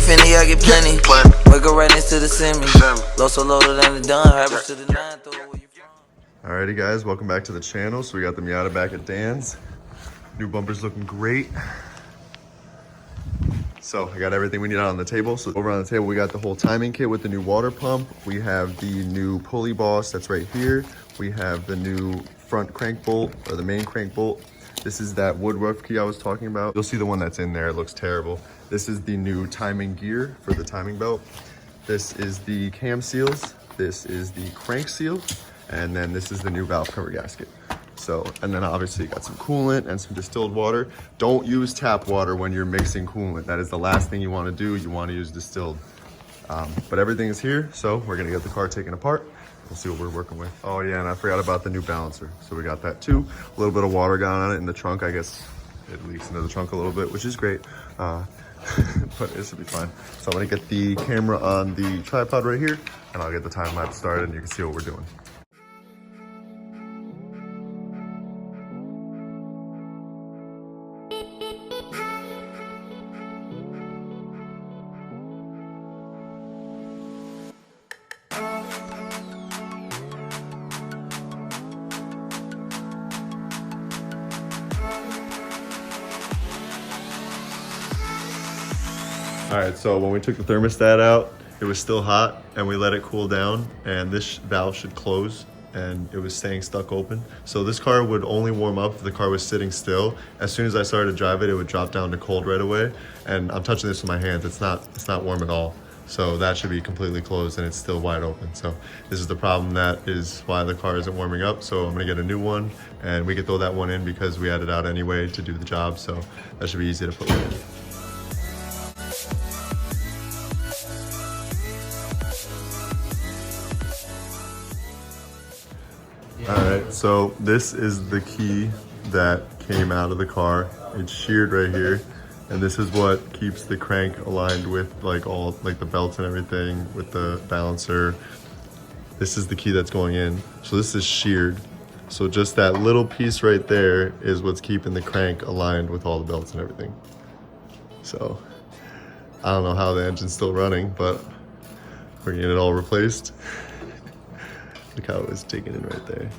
Finny, I get plenty. Wake up right next to the semi. Low so loaded than the done. Habits to the nine. Alrighty guys, welcome back to the channel. So we got the Miata back at Dan's. New bumper's looking great. So I got everything we need out on the table. So over on the table, we got the whole timing kit with the new water pump. We have the new pulley boss that's right here. We have the new front crank bolt, or the main crank bolt. This is that woodruff key I was talking about. You'll see the one that's in there, it looks terrible. This is the new timing gear for the timing belt. This is the cam seals. This is the crank seal. And then this is the new valve cover gasket. So, and then obviously you got some coolant and some distilled water. Don't use tap water when you're mixing coolant. That is the last thing you want to do. You want to use distilled. But everything is here, so we're gonna get the car taken apart. We'll see what we're working with. Oh yeah, and I forgot about the new balancer. So we got that too. A little bit of water got on it in the trunk. I guess it leaks into the trunk a little bit, which is great. But it should be fine. So I'm gonna get the camera on the tripod right here, and I'll get the time lapse started and you can see what we're doing. All right, so when we took the thermostat out, it was still hot and we let it cool down, and this valve should close, and it was staying stuck open. So this car would only warm up if the car was sitting still. As soon as I started to drive it, it would drop down to cold right away. And I'm touching this with my hands, it's not warm at all. So that should be completely closed and it's still wide open. So this is the problem, that is why the car isn't warming up. So I'm gonna get a new one, and we could throw that one in because we had it out anyway to do the job. So that should be easy to put in. All right, so this is the key that came out of the car. It's sheared right here, and this is what keeps the crank aligned with all the belts and everything with the balancer. This is the key that's going in. So this is sheared. So just that little piece right there is what's keeping the crank aligned with all the belts and everything. So I don't know how the engine's still running, but we're getting it all replaced. Look how it was taken in right there.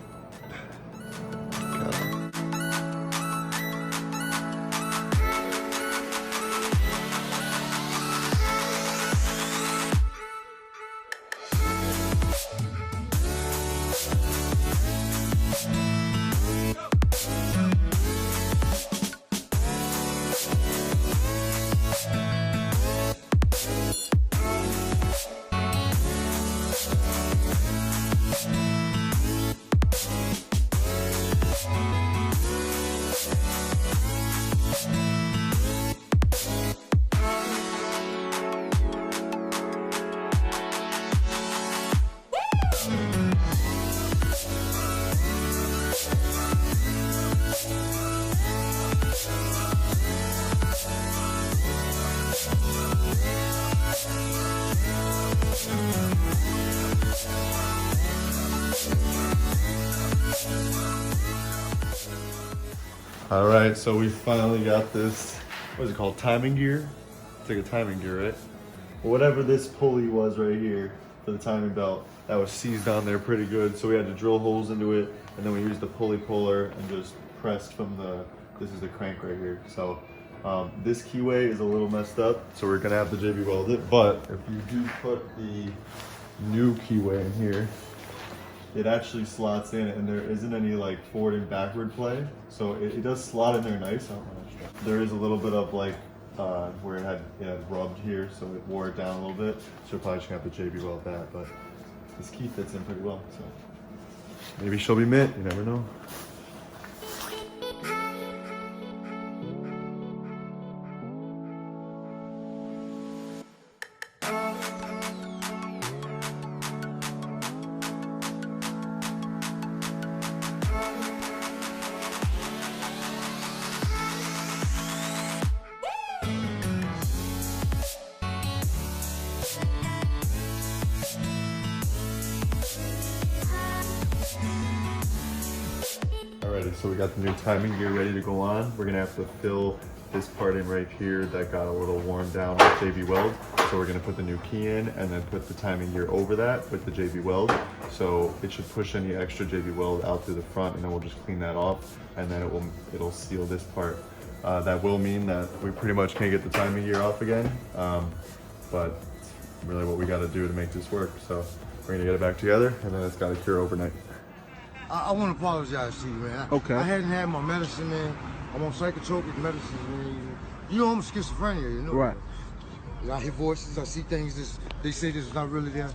All right, so we finally got this, what is it called, timing gear? It's like a timing gear, right? Well, whatever this pulley was right here for the timing belt, that was seized on there pretty good. So we had to drill holes into it, and then we used the pulley puller and just pressed from this is the crank right here. So this keyway is a little messed up, so we're gonna have to JB weld it. But if you do put the new keyway in here, it actually slots in, and there isn't any forward and backward play. So it does slot in there nice. There is a little bit of where it had rubbed here, so it wore it down a little bit. So we're probably just gonna have to JB weld that, but this key fits in pretty well. So maybe she'll be mint, you never know. So we got the new timing gear ready to go on. We're gonna have to fill this part in right here that got a little worn down with JB Weld. So we're gonna put the new key in and then put the timing gear over that with the JB Weld. So it should push any extra JB Weld out through the front, and then we'll just clean that off, and then it'll seal this part. That will mean that we pretty much can't get the timing gear off again, but it's really what we gotta do to make this work. So we're gonna get it back together, and then it's gotta cure overnight. I want to apologize to you, man. Okay. I hadn't had my medicine, man. I'm on psychotropic medicines, man. You know I'm schizophrenia, you know. Right. I hear voices, I see things they say this is not really there.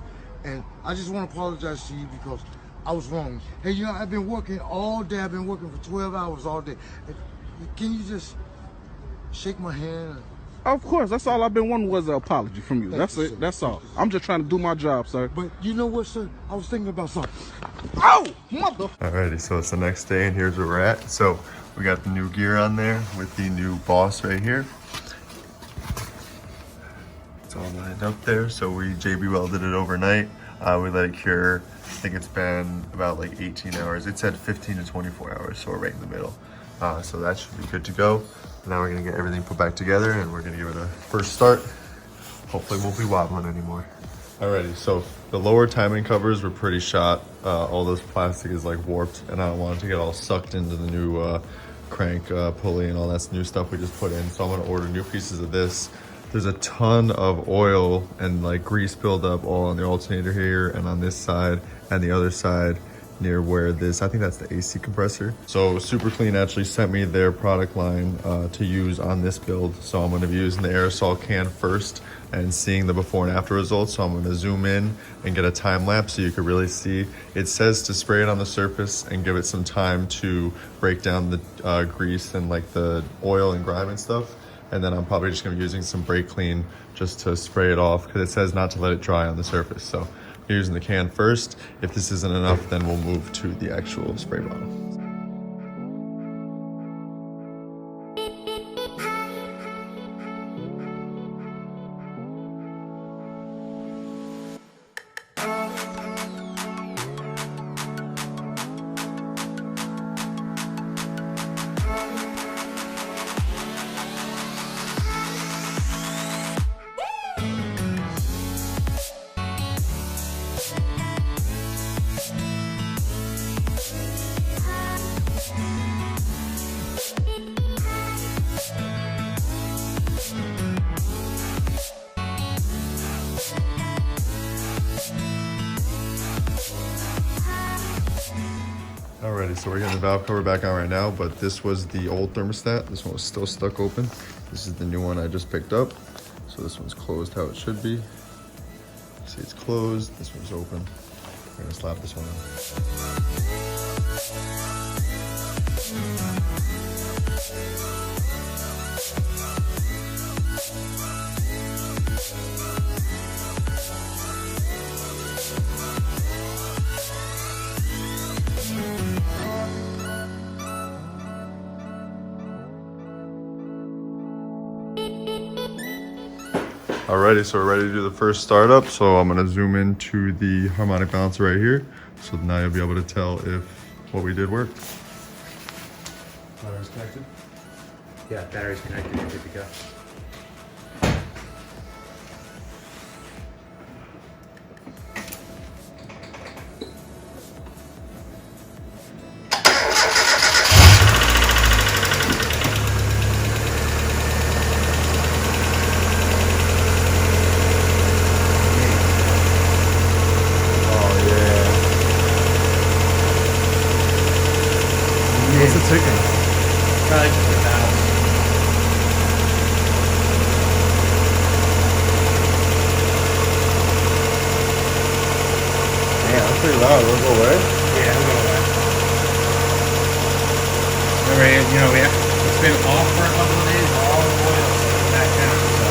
And I just want to apologize to you because I was wrong. Hey, you know, I've been working all day. I've been working for 12 hours all day. Can you just shake my hand? Of course, that's all I've been wanting was an apology from you. That's you, it. sir. That's all. I'm just trying to do my job, sir. But you know what, sir? I was thinking about something. Oh, mother! Alrighty, so it's the next day, and here's where we're at. So we got the new gear on there with the new boss right here. It's all lined up there. So we JB welded it overnight. We let it cure. I think it's been about like 18 hours. It said 15 to 24 hours, so we're right in the middle. So that should be good to go. Now we're gonna get everything put back together, and we're gonna give it a first start. Hopefully we won't be wobbling anymore. Alrighty, so the lower timing covers were pretty shot. All this plastic is like warped, and I don't want it to get all sucked into the new crank pulley and all that new stuff we just put in. So I'm gonna order new pieces of this. There's a ton of oil and like grease buildup all on the alternator here and on this side and the other side near where this, I think that's the AC compressor. So Super Clean actually sent me their product line to use on this build. So I'm gonna be using the aerosol can first and seeing the before and after results. So I'm gonna zoom in and get a time lapse so you can really see. It says to spray it on the surface and give it some time to break down the grease and like the oil and grime and stuff. And then I'm probably just gonna be using some brake clean just to spray it off because it says not to let it dry on the surface. So we're using the can first. If this isn't enough, then we'll move to the actual spray bottle. Alrighty, so we're getting the valve cover back on right now, but this was the old thermostat. This one was still stuck open. This is the new one I just picked up. So this one's closed how it should be. See, it's closed. This one's open. We're gonna slap this one Alrighty, so we're ready to do the first startup. So I'm gonna zoom into the harmonic balancer right here. So now you'll be able to tell if what we did worked. Battery's connected? Yeah, battery's connected, you're good to go. What's it ticking? Probably just the valves. Yeah, that's pretty loud. It'll go away. Yeah, it'll go away. Remember, you know, it's been off for a couple of days, all the oil's back down, so.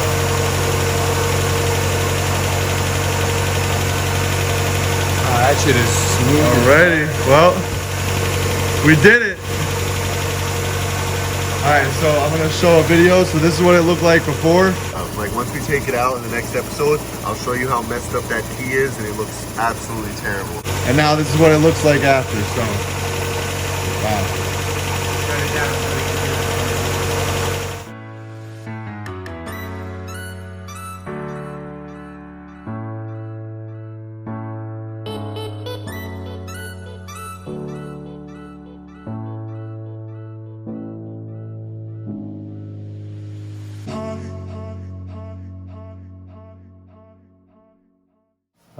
Oh, that shit is smooth. Alrighty, well, we did it. Alright, so I'm gonna show a video. So this is what it looked like before. Like once we take it out in the next episode, I'll show you how messed up that key is, and it looks absolutely terrible. And now this is what it looks like after, so. Wow. Turn it down so we can do it.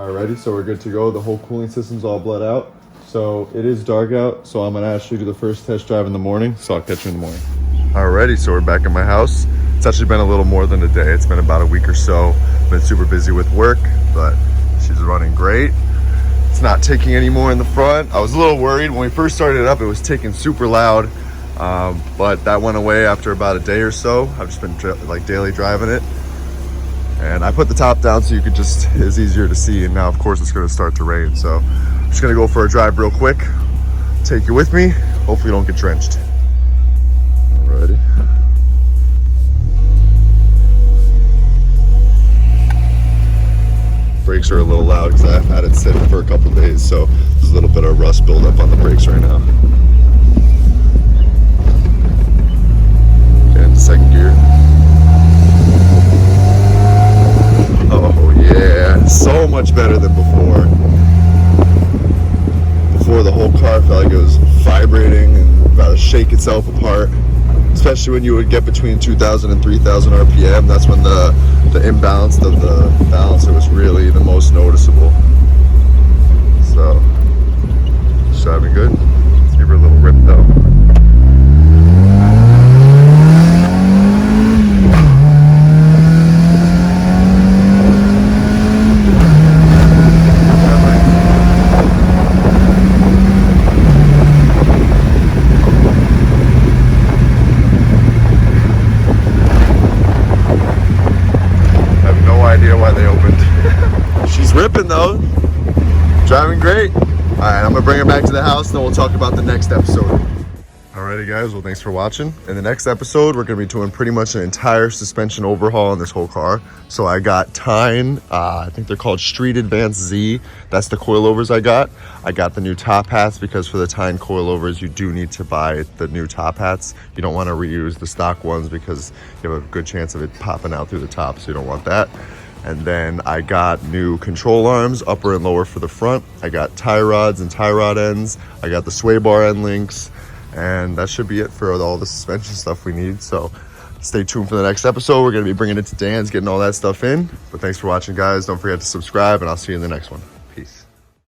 Alrighty, so we're good to go. The whole cooling system's all bled out. So it is dark out, so I'm gonna actually do the first test drive in the morning, so I'll catch you in the morning. Alrighty, so we're back at my house. It's actually been a little more than a day. It's been about a week or so. Been super busy with work, but she's running great. It's not ticking anymore in the front. I was a little worried when we first started it up. It was ticking super loud, but that went away after about a day or so. I've just been like daily driving it. And I put the top down so it's easier to see. And now, of course, it's gonna start to rain. So I'm just gonna go for a drive real quick. Take you with me. Hopefully you don't get drenched. Alrighty. Brakes are a little loud because I've had it sitting for a couple days. So there's a little bit of rust buildup on the brakes right now. Get into second gear. Oh yeah, so much better than before. Before the whole car felt like it was vibrating and about to shake itself apart. Especially when you would get between 2,000 and 3,000 RPM. That's when the imbalance of the balancer was really the most noticeable. So, it's driving good. Let's give her a little rip though. Ripping though, driving great. All right, I'm gonna bring her back to the house, then we'll talk about the next episode. Alrighty guys, well thanks for watching. In the next episode, we're gonna be doing pretty much an entire suspension overhaul on this whole car. So I got Tyne, I think they're called Street Advance Z. That's the coilovers I got. I got the new top hats because for the Tyne coilovers, you do need to buy the new top hats. You don't wanna reuse the stock ones because you have a good chance of it popping out through the top, so you don't want that. And then I got new control arms, upper and lower for the front. I got tie rods and tie rod ends. I got the sway bar end links. And that should be it for all the suspension stuff we need. So stay tuned for the next episode. We're gonna be bringing it to Dan's, getting all that stuff in. But thanks for watching, guys. Don't forget to subscribe, and I'll see you in the next one.